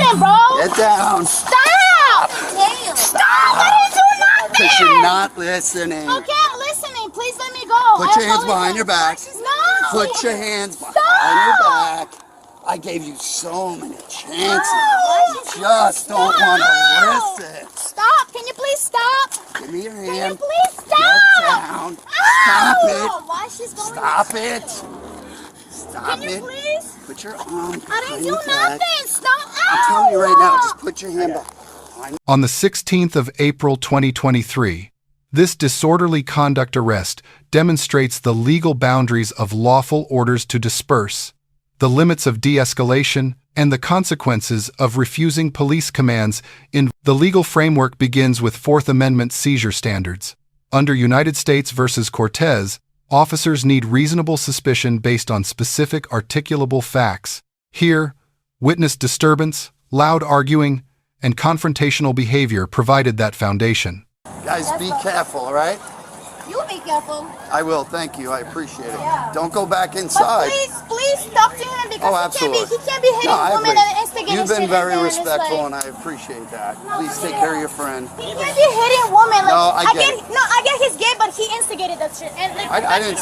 nothing, bro. Get down. Stop. Stop. I didn't do nothing. Because you're not listening. Okay, I'm listening. Please let me go. Put your hands behind your back. No. Put your hands behind your back. I gave you so many chances. You just don't want to listen. Stop. Can you please stop? Give me your hand. Can you please stop? Get down. Stop it. Why she's going? Stop it. Stop Can you it. please? Put your arm I didn't behind do your back. nothing. Stop. I'm telling you right now, just put your hand behind. On the 16th of April 2023, this disorderly conduct arrest demonstrates the legal boundaries of lawful orders to disperse, the limits of de-escalation, and the consequences of refusing police commands. The legal framework begins with Fourth Amendment seizure standards. Under United States v. Cortez, officers need reasonable suspicion based on specific articulable facts. Here, witness disturbance, loud arguing, and confrontational behavior provided that foundation. Guys, be careful, all right? You be careful. I will, thank you. I appreciate it. Yeah. Don't go back inside. But please talk to him because absolutely. he can't be hitting women and instigating. You've been shit very in there, and it's respectful, like, and I appreciate that. Please take care of your friend. he can't be hitting women. Like, No, I get it. I get he's gay, but he instigated that shit. And like, I don't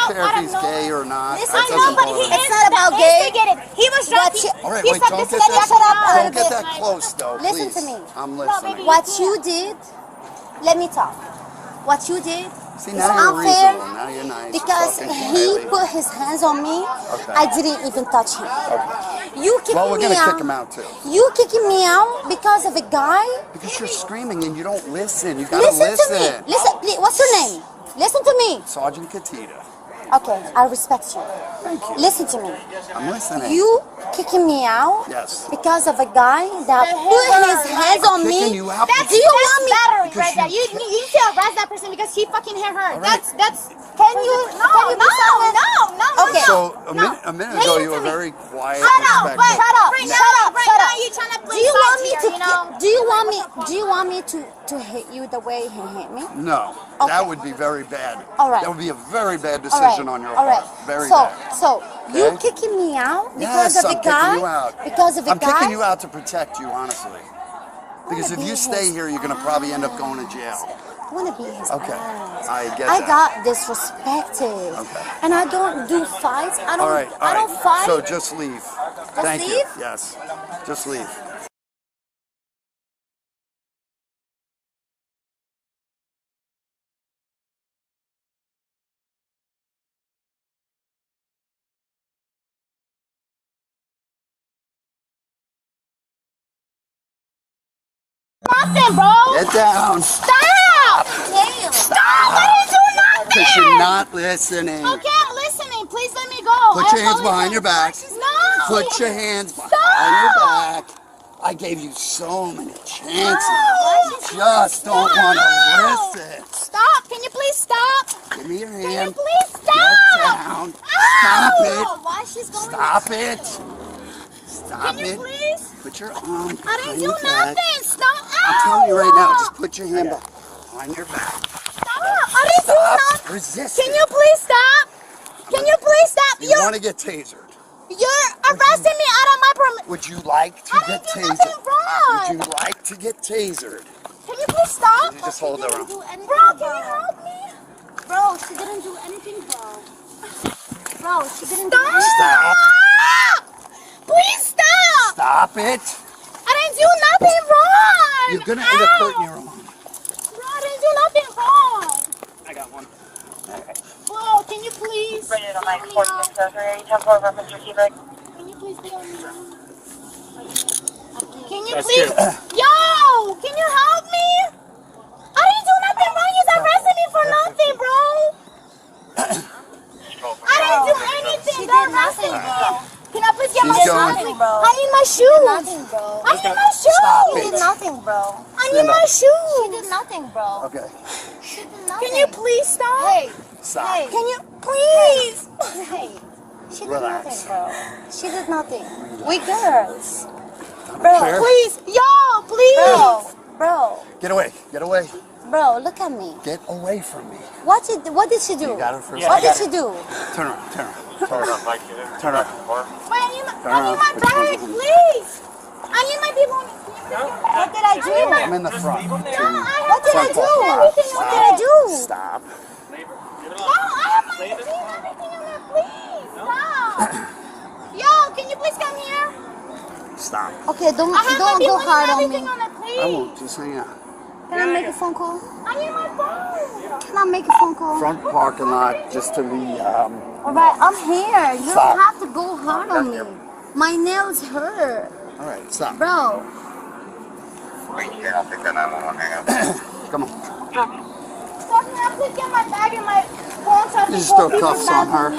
care if he's gay or not. Listen, That I know, doesn't but he bother me. It's not about gay. instigated. He was drunk. All right, he wait, said don't this get is that, shut up. don't get that close, though, Listen please. to me. I'm No, listening. baby. What you did, let me talk. What you did See, is now you're unfair reasonable. Now you're nice. because You're talking he quietly. put his hands on me. Okay. I didn't even touch him. Okay. You kicking Well, we're me going to out. kick him out, too. You kicking me out because of a guy? Because you're screaming and you don't listen. You got to Listen listen. to me. Listen, please. What's your name? Listen to me. Sergeant Katita. Okay, I respect you. Thank you. Listen to me. I'm listening. You kicking me out Yes. because of a guy that put his hands on Kicking me? you out. That's, Do you want me? battery Because right there. you You need to arrest that person because he fucking hit her. All right. That's. Can you? No. Okay. So a minute ago you were very quiet. Shut up, respectful. but shut up. Right Right now now you trying to play Do you want sides me here, to? you know? Do you want me to hit you the way he hit me? No, Okay. that would be very bad. All right. That would be a very bad All right. decision on your All part. right. Very so, bad. So you Okay. kicking me out because Yes, of I'm a guy? kicking you out. Because of a I'm guy? kicking you out to protect you, honestly. Because if be you stay his here, you're going to probably end up going to jail. I want to be his Okay, ass. I get I that. got disrespected. Okay. And I don't do fights. I don't. All right, I don't fight. So just leave. Thank you. leave? Yes, just leave. Nothing, bro. Get down. Stop. Damn. Stop. I didn't do nothing. Because you're not listening. Okay, I'm listening. Please let me go. Put your hands behind your back. No. Put your hands behind your back. I gave you so many chances. You just don't want to listen. Stop. Can you please stop? Give me your Can you hand. please stop? Get down. Stop it. Why she's going? Stop it. Stop Can you it. please? Put your arm I didn't behind do your back. nothing. Stop. I'm telling you right now, just put your hand behind your back. Stop. I didn't do Stop nothing. resisting. Can you please stop? Can you please stop? You want to get tasered. You're arresting me out of my permit. Would you like to I get didn't do tasered? nothing wrong. Would you like to get tasered? Can you please stop? You just hold it around. Bro, can you help me? Bro, she didn't do anything, bro. Bro, she didn't do anything. Stop. Please stop. Stop it. I didn't do nothing wrong. You're going to end up hurting your arm. Bro, I didn't do nothing wrong. I got one. Bro, can you please? Ready to help make me 14 out? surgery, 10-4 reference receiver. Can you please be on me? Can you That's please? good. Yo, can you help me? I didn't do nothing wrong. He's arresting me for nothing, bro. I didn't do anything. They're arresting me. Can I please get my She's shoes? going. Nothing, bro. I need my shoes. Nothing, bro. I need my shoes. Stop She it. did nothing, bro. I need my shoes. She did nothing, bro. Okay. She did nothing. Can you please stop? Hey, Stop. hey, Can you please? hey. She did Relax. nothing, bro. She did nothing. We girls. Fair? Please, yo, please. Bro, Get away. Get away. bro, look at me. Get away from me. What did she do? You got it for a What second. did she do? Turn around. Turn around. Turn around. Turn around. Wait, I need my bag, please. I do? I'm in the front. What did I do? What did I do? Stop. No, I have my ID and everything on there. Please, stop. Yo, can you please come here? Stop. Okay, don't I have my go B1 hard and on me. everything on it, please. I won't. Just hang out. Can I make a phone call? I need my phone. Can I make a phone call? Front parking lot, just to the. Alright, I'm here. You Stop. don't have to go hard on me. My nails hurt. All right, stop. Bro. Come on. Fucking, I'll please get my bag and my phone so I can Just call throw people cuffs back on her. me,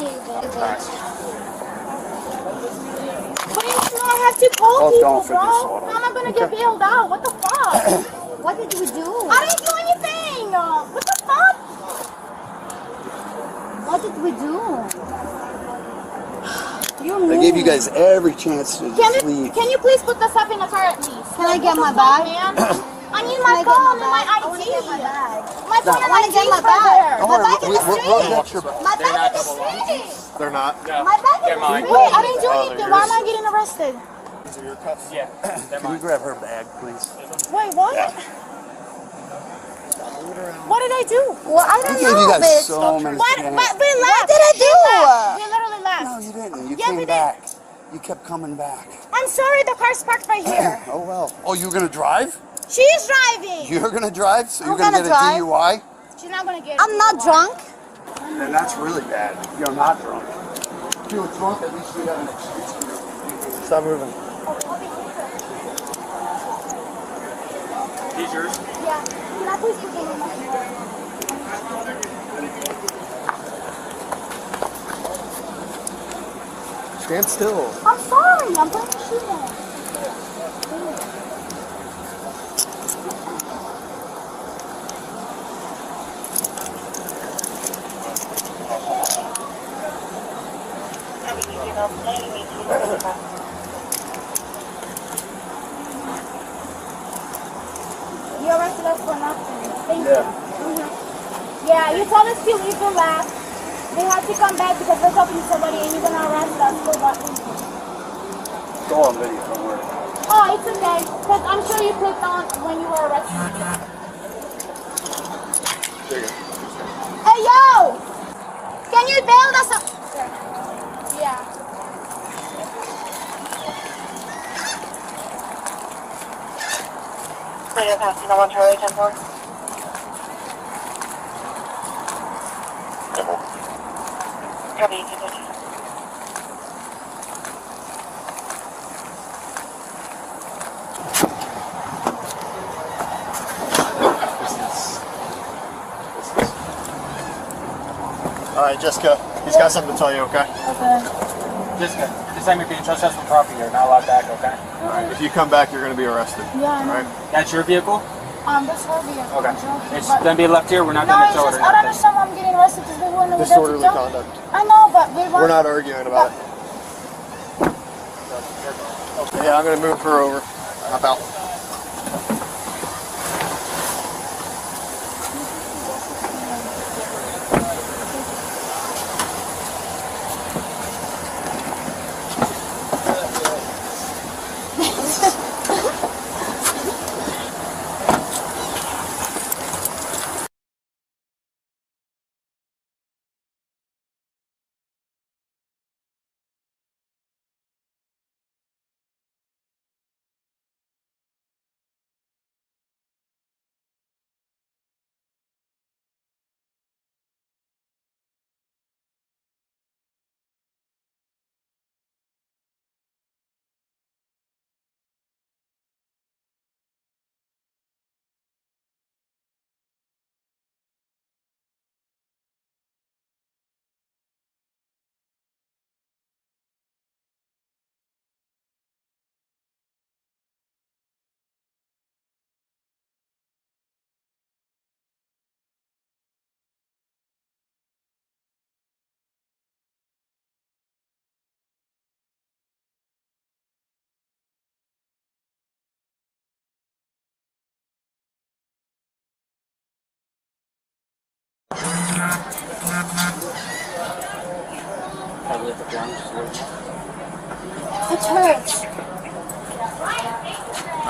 Please, I have to call Oh, people, don't for bro. disorder. How am I gonna get bailed out? What the fuck? What did we do? I didn't do anything. What the fuck? What did we do? You I gave you guys every chance to just leave. Can you please put the stuff in the car at least? Can I get my What the fuck, bag? man? I need my phone and my ID. My phone and my get my ID right bag. there. Don't My worry, bag in the we'll street. get your bag. My bag in the street. They're not. My bag in the street. Wait, I didn't do anything. Why am I getting arrested? These are your cuffs. Yeah. Can you grab her bag, please? Wait, what? What did I do? Well, I I don't gave you know, guys bitch. so many What? chances. We left. What did I do? We literally left. No, you didn't. You Yes, we came did. back. You kept coming back. I'm sorry, the car's parked right here. Oh, well. Oh, you're going to drive? She's driving. You're going to drive? So you're I'm going to gonna get a drive. DUI? She's not gonna get it. I'm not drunk. Then that's really bad. You're not drunk. If you were drunk, at least we'd have an excuse for you. Stop moving. These yours? Yeah. Can I please put them in my car? Stand still. I'm sorry. I'm going to shoot him. You arrested us for nothing. Thank you. Yeah, you told us to leave the lab. They had to come back because we're talking to somebody and you're gonna arrest us for what reason? Go on video, don't worry. Oh, it's okay. Because I'm sure you clicked on when you were arrested. There you go. Hey, yo! Can you bail us up? Yeah. Radio passing on 1 Charlie 10-4. Copy, continue. All right, Jessica. He's got something to tell you, okay? Okay. Jessica, this time you're being trespassed for property. You're not allowed back, okay? All right. If you come back, you're going to be arrested. Yeah, I know. All right. That's your vehicle? This will be Okay. It's gonna be left here. We're not No, gonna it's tow it just, or I don't nothing. understand why I'm getting arrested because we want to Disorderly conduct. I know, but we want. We're not arguing about it. Okay, yeah, I'm going to move her over. Hop out. It hurts.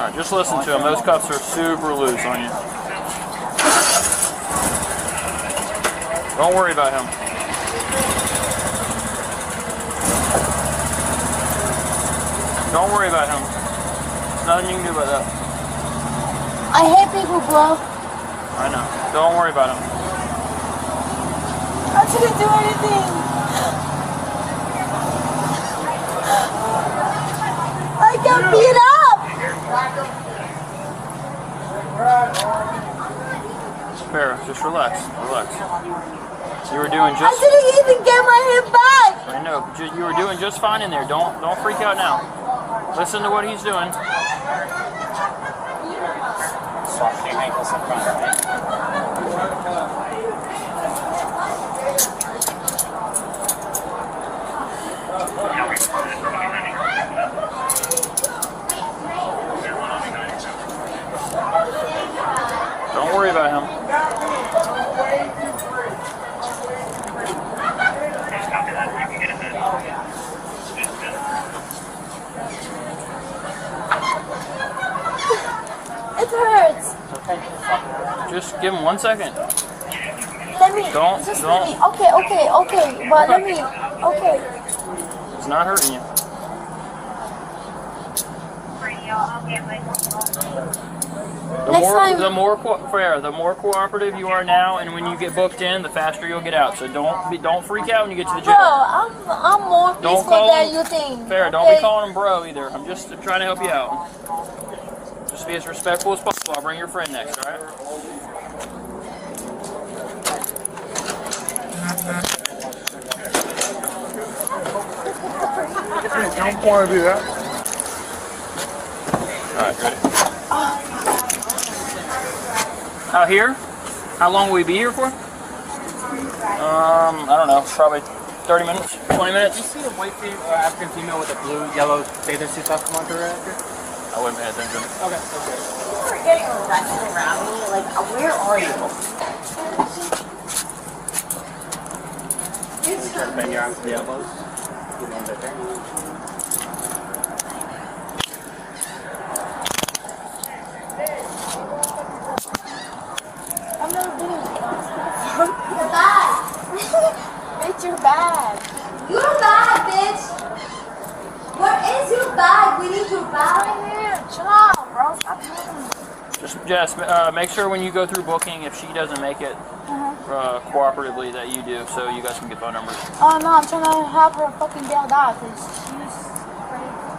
Alright, just listen to him. Those cuffs are super loose on you. Don't worry about him. Don't worry about him. There's nothing you can do about that. I hate people, bro. I know. Don't worry about him. I didn't do anything. I got beat up. Fair, just relax. Relax. You were doing I just... didn't even get my hit back. I know, you were doing just fine in there. Don't freak out now. Listen to what he's doing. Softening ankles in front, right? Don't worry about him. It hurts. Just give him 1 second. Let me. Don't. Let me. Okay. But let me. Okay. It's not hurting you. The more cooperative you are now, and when you get booked in, the faster you'll get out. So don't freak out when you get to the jail. Bro, I'm more peaceful than you think. Fair. Don't be calling him bro either. I'm just trying to help you out. Just be as respectful as possible. I'll bring your friend next. All right. Don't want to do that. Alright, ready? Out here? How long will we be here for? I don't know, probably 30 minutes, 20 minutes. Did you see a white African female with a blue, yellow bathing suit come on through after? I wouldn't pay attention. Okay. You were getting arrested around me. Like, where are you? Try to bend your arms to the elbows. Get one bit there. I'm not doing it. You're bad. Bitch, you're bad. You're bad, bitch. Where is your bag? We need your bag. Right here. Chill out, bro. Stop moving. Just make sure when you go through booking, if she doesn't make it cooperatively, that you do, so you guys can get phone numbers. Oh no, I'm trying to have her fucking bailed out because she's crazy.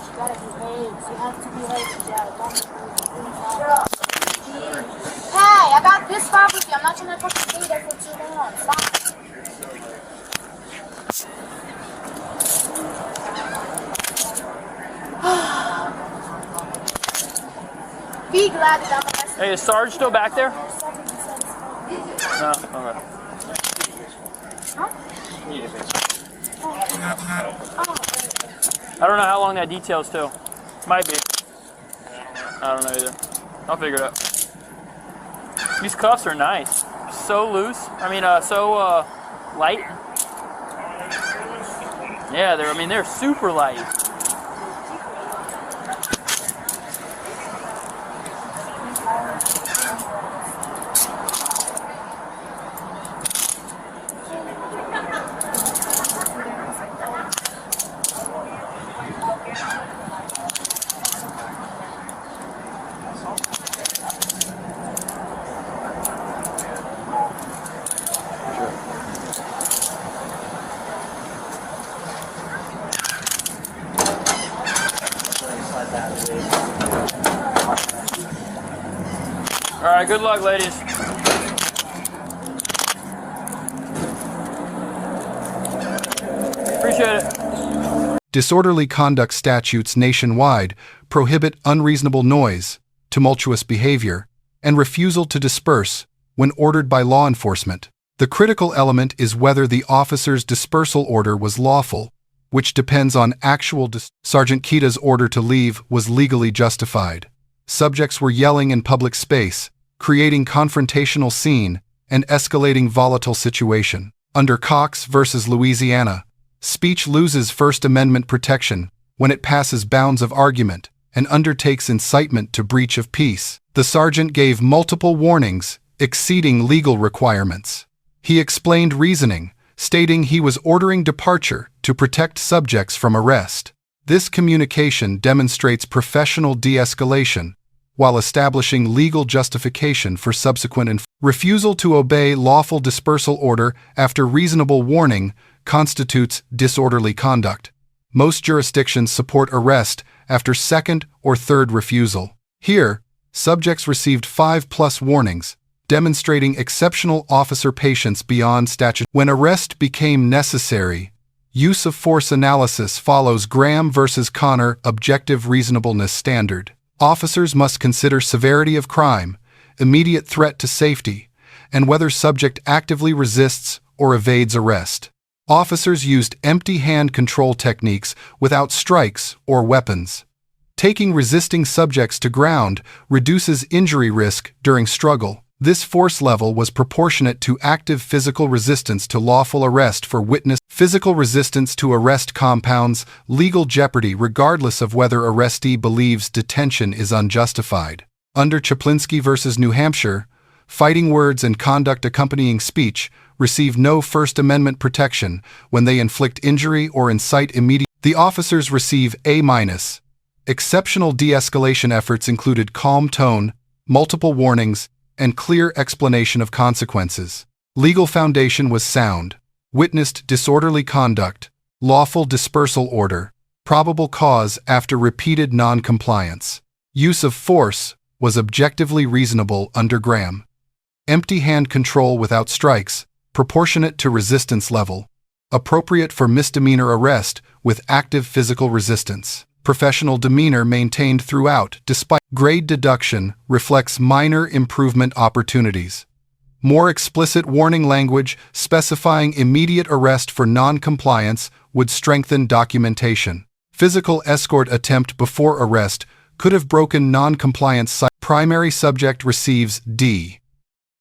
She gotta behave. She has to behave to jail. Hey, I got pissed off with you. I'm not trying to fucking stay there for too long. Stop. Be glad that I'm arrested. Hey, is Sarge still back there? No? Okay. I don't know how long that details till. Might be. I don't know either. I'll figure it out. These cuffs are nice. So loose. I mean, so light. Yeah, they're super light. All right, good luck, ladies. Appreciate it. Disorderly conduct statutes nationwide prohibit unreasonable noise, tumultuous behavior, and refusal to disperse when ordered by law enforcement. The critical element is whether the officer's dispersal order was lawful, which depends on actual Sergeant Kita's order to leave was legally justified. Subjects were yelling in public space, creating confrontational scene and escalating volatile situation. Under Cox versus Louisiana, speech loses First Amendment protection when it passes bounds of argument and undertakes incitement to breach of peace. The sergeant gave multiple warnings, exceeding legal requirements. He explained reasoning, stating he was ordering departure to protect subjects from arrest. This communication demonstrates professional de-escalation, while establishing legal justification for subsequent refusal to obey lawful dispersal order after reasonable warning constitutes disorderly conduct. Most jurisdictions support arrest after second or third refusal. Here, subjects received 5+ warnings, demonstrating exceptional officer patience beyond statute. When arrest became necessary, use of force analysis follows Graham versus Connor objective reasonableness standard. Officers must consider severity of crime, immediate threat to safety, and whether subject actively resists or evades arrest. Officers used empty hand control techniques without strikes or weapons. Taking resisting subjects to ground reduces injury risk during struggle. This force level was proportionate to active physical resistance to lawful arrest for witness. Physical resistance to arrest compounds legal jeopardy regardless of whether arrestee believes detention is unjustified. Under Chaplinsky versus New Hampshire, fighting words and conduct accompanying speech receive no First Amendment protection when they inflict injury or incite immediate. The officers receive A-. Exceptional de-escalation efforts included calm tone, multiple warnings, and clear explanation of consequences. Legal foundation was sound. Witnessed disorderly conduct, lawful dispersal order, probable cause after repeated non-compliance. Use of force was objectively reasonable under Graham. Empty hand control without strikes, proportionate to resistance level. Appropriate for misdemeanor arrest with active physical resistance. Professional demeanor maintained throughout despite grade deduction reflects minor improvement opportunities. More explicit warning language specifying immediate arrest for non-compliance would strengthen documentation. Physical escort attempt before arrest could have broken non-compliance. Primary subject receives D.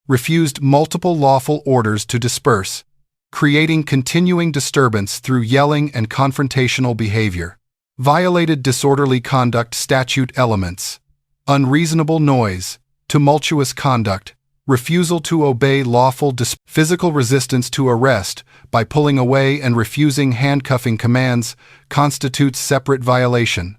Refused multiple lawful orders to disperse, creating continuing disturbance through yelling and confrontational behavior. Violated disorderly conduct statute elements. Unreasonable noise, tumultuous conduct, refusal to obey lawful physical resistance to arrest by pulling away and refusing handcuffing commands constitutes separate violation.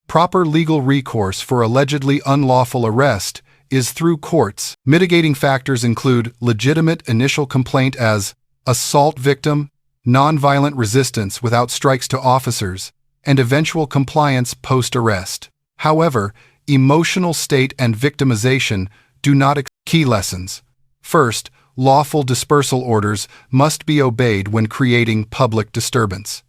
Proper legal recourse for allegedly unlawful arrest is through courts. Mitigating factors include legitimate initial complaint as assault victim, nonviolent resistance without strikes to officers, and eventual compliance post-arrest. However, emotional state and victimization do not. Key lessons. First, lawful dispersal orders must be obeyed when creating public disturbance.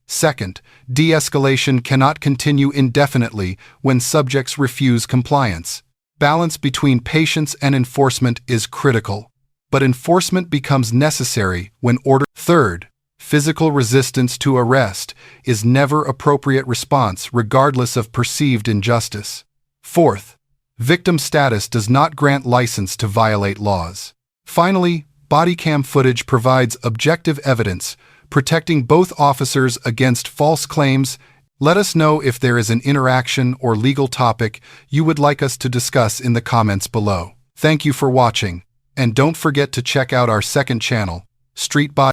Second, de-escalation cannot continue indefinitely when subjects refuse compliance. Balance between patience and enforcement is critical, but enforcement becomes necessary when order. Third, physical resistance to arrest is never appropriate response regardless of perceived injustice. Fourth, victim status does not grant license to violate laws. Finally, bodycam footage provides objective evidence, protecting both officers against false claims. Let us know if there is an interaction or legal topic you would like us to discuss in the comments below. Thank you for watching, and don't forget to check out our second channel, Street Body.